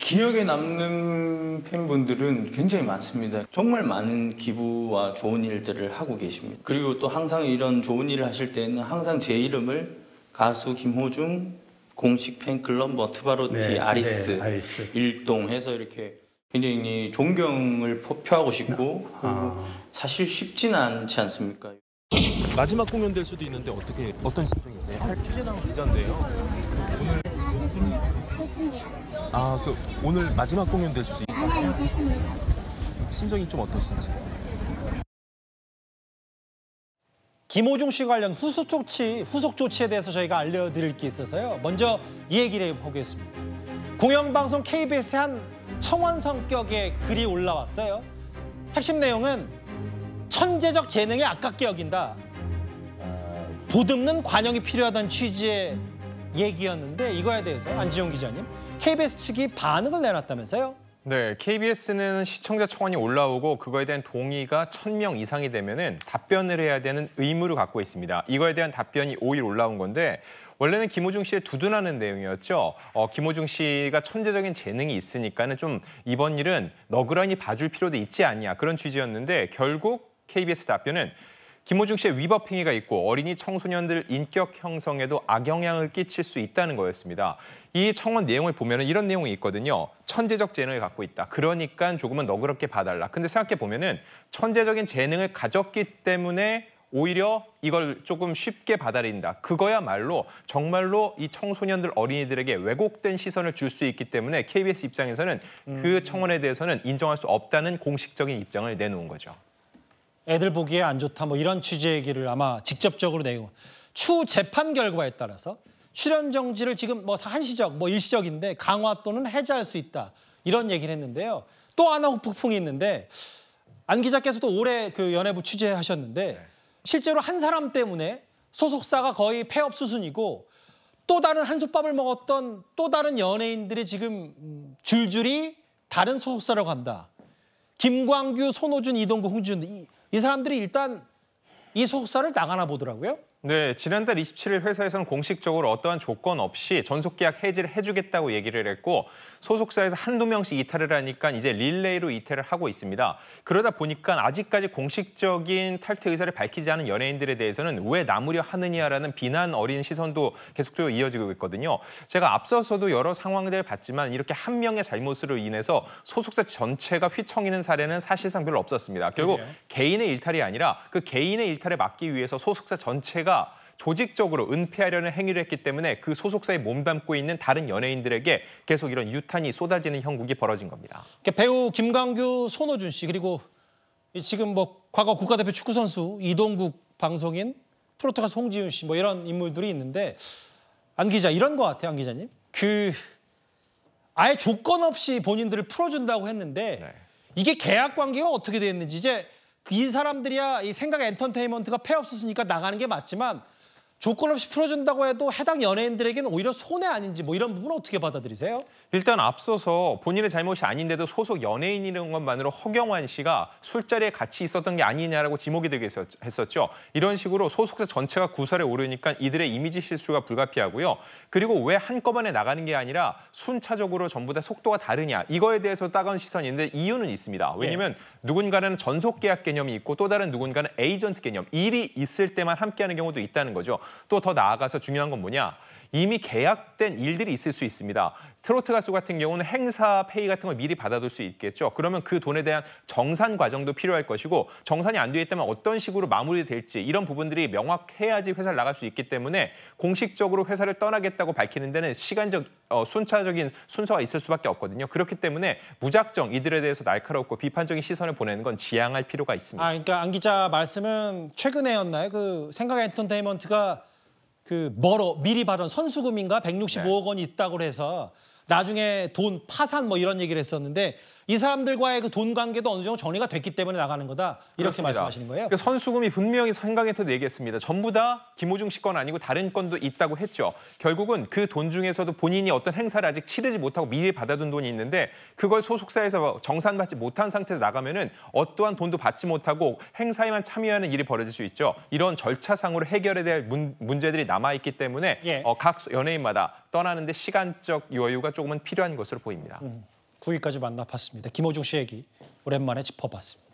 기억에 남는 팬분들은 굉장히 많습니다. 정말 많은 기부와 좋은 일들을 하고 계십니다. 그리고 또 항상 이런 좋은 일을 하실 때는 항상 제 이름을 가수 김호중 공식 팬클럽 트바로티 아리스 일동 해서 이렇게 굉장히 존경을 표하고 싶고 사실 쉽지는 않지 않습니까? 마지막 공연 될 수도 있는데 어떤 심정이세요? 취재당 기자인데요. 오늘 됐습니다. 오늘 마지막 공연 될 수도 아니요, 됐습니다. 심정이 좀 어떠신지. 김호중 씨 관련 후속 조치에 대해서 저희가 알려드릴 게 있어서요. 먼저 이 얘기를 해보겠습니다. 공영방송 KBS의 한 청원 성격의 글이 올라왔어요. 핵심 내용은 천재적 재능에 아깝게 여긴다. 보듬는 관용이 필요하다는 취지의 얘기였는데 이거에 대해서 안지용 기자님, KBS 측이 반응을 내놨다면서요? 네, KBS는 시청자 청원이 올라오고 그거에 대한 동의가 1000명 이상이 되면은 답변을 해야 되는 의무를 갖고 있습니다. 이거에 대한 답변이 5일 올라온 건데 원래는 김호중 씨의 두둔하는 내용이었죠. 김호중 씨가 천재적인 재능이 있으니까는 좀 이번 일은 너그러니 봐줄 필요도 있지 않냐 그런 취지였는데 결국 KBS 답변은 김호중 씨의 위법 행위가 있고 어린이 청소년들 인격 형성에도 악영향을 끼칠 수 있다는 거였습니다. 이 청원 내용을 보면은 이런 내용이 있거든요. 천재적 재능을 갖고 있다. 그러니까 조금은 너그럽게 봐달라. 근데 생각해 보면은 천재적인 재능을 가졌기 때문에 오히려 이걸 조금 쉽게 받아들인다. 그거야말로 정말로 이 청소년들 어린이들에게 왜곡된 시선을 줄 수 있기 때문에 KBS 입장에서는 그 청원에 대해서는 인정할 수 없다는 공식적인 입장을 내놓은 거죠. 애들 보기에 안 좋다 이런 취지의 얘기를 아마 직접적으로 내고 추후 재판 결과에 따라서 출연 정지를 지금 한시적 일시적인데 강화 또는 해제할 수 있다 이런 얘기를 했는데요. 또 하나 후폭풍이 있는데 안 기자께서도 올해 그 연예부 취재하셨는데 실제로 한 사람 때문에 소속사가 거의 폐업 수순이고 또 다른 한솥밥을 먹었던 또 다른 연예인들이 지금 줄줄이 다른 소속사로 간다. 김광규, 손호준, 이동국, 홍지윤 이 사람들이 일단 이 소속사를 나가나 보더라고요. 네, 지난달 27일 회사에서는 공식적으로 어떠한 조건 없이 전속계약 해지를 해주겠다고 얘기를 했고 소속사에서 한두 명씩 이탈을 하니까 이제 릴레이로 이탈을 하고 있습니다. 그러다 보니까 아직까지 공식적인 탈퇴 의사를 밝히지 않은 연예인들에 대해서는 왜 나무려 하느냐라는 비난 어린 시선도 계속되어 이어지고 있거든요. 제가 앞서서도 여러 상황들을 봤지만 이렇게 한 명의 잘못으로 인해서 소속사 전체가 휘청이는 사례는 사실상 별로 없었습니다. 결국 개인의 일탈이 아니라 그 개인의 일탈을 막기 위해서 소속사 전체가 조직적으로 은폐하려는 행위를 했기 때문에 그 소속사에 몸담고 있는 다른 연예인들에게 계속 이런 유탄이 쏟아지는 형국이 벌어진 겁니다. 배우 김광규, 손호준 씨 그리고 지금 과거 국가대표 축구선수 이동국 방송인 트로트 가수 홍지윤 씨 이런 인물들이 있는데 안 기자 이런 것 같아요. 안 기자님. 아예 조건 없이 본인들을 풀어준다고 했는데 이게 계약 관계가 어떻게 됐는지 이제 이 사람들이야 이 생각 엔터테인먼트가 폐업 수순이니까 나가는 게 맞지만 조건 없이 풀어준다고 해도 해당 연예인들에게는 오히려 손해 아닌지 이런 부분은 어떻게 받아들이세요? 일단 앞서서 본인의 잘못이 아닌데도 소속 연예인이라는 것만으로 허경환 씨가 술자리에 같이 있었던 게 아니냐라고 지목이 되게 했었죠. 이런 식으로 소속사 전체가 구설에 오르니까 이들의 이미지 실수가 불가피하고요. 그리고 왜 한꺼번에 나가는 게 아니라 순차적으로 전부 다 속도가 다르냐. 이거에 대해서 따가운 시선인데 이유는 있습니다. 왜냐하면 누군가는 전속 계약 개념이 있고 또 다른 누군가는 에이전트 개념. 일이 있을 때만 함께하는 경우도 있다는 거죠. 또 더 나아가서 중요한 건 뭐냐? 이미 계약된 일들이 있을 수 있습니다. 트로트 가수 같은 경우는 행사 페이 같은 걸 미리 받아둘 수 있겠죠. 그러면 그 돈에 대한 정산 과정도 필요할 것이고 정산이 안 돼 있다면 어떤 식으로 마무리될지 이런 부분들이 명확해야지 회사를 나갈 수 있기 때문에 공식적으로 회사를 떠나겠다고 밝히는 데는 시간적 순차적인 순서가 있을 수밖에 없거든요. 그렇기 때문에 무작정 이들에 대해서 날카롭고 비판적인 시선을 보내는 건 지양할 필요가 있습니다. 그러니까 안 기자 말씀은 최근에였나요? 생각 엔터테인먼트가 미리 받은 선수금인가 165억 원이 있다고 해서 나중에 돈 파산 이런 얘기를 했었는데 이 사람들과의 그 돈 관계도 어느 정도 정리가 됐기 때문에 나가는 거다. 이렇게 그렇습니다. 말씀하시는 거예요? 그 선수금이 분명히 생각에서도 얘기했습니다. 전부 다 김호중 씨 건 아니고 다른 건도 있다고 했죠. 결국은 그 돈 중에서도 본인이 어떤 행사를 아직 치르지 못하고 미리 받아둔 돈이 있는데 그걸 소속사에서 정산받지 못한 상태에서 나가면은 어떠한 돈도 받지 못하고 행사에만 참여하는 일이 벌어질 수 있죠. 이런 절차상으로 해결해야 될 문제들이 남아있기 때문에 각 연예인마다 떠나는데 시간적 여유가 조금은 필요한 것으로 보입니다. 9위까지 만나봤습니다. 김호중 씨 얘기 오랜만에 짚어봤습니다.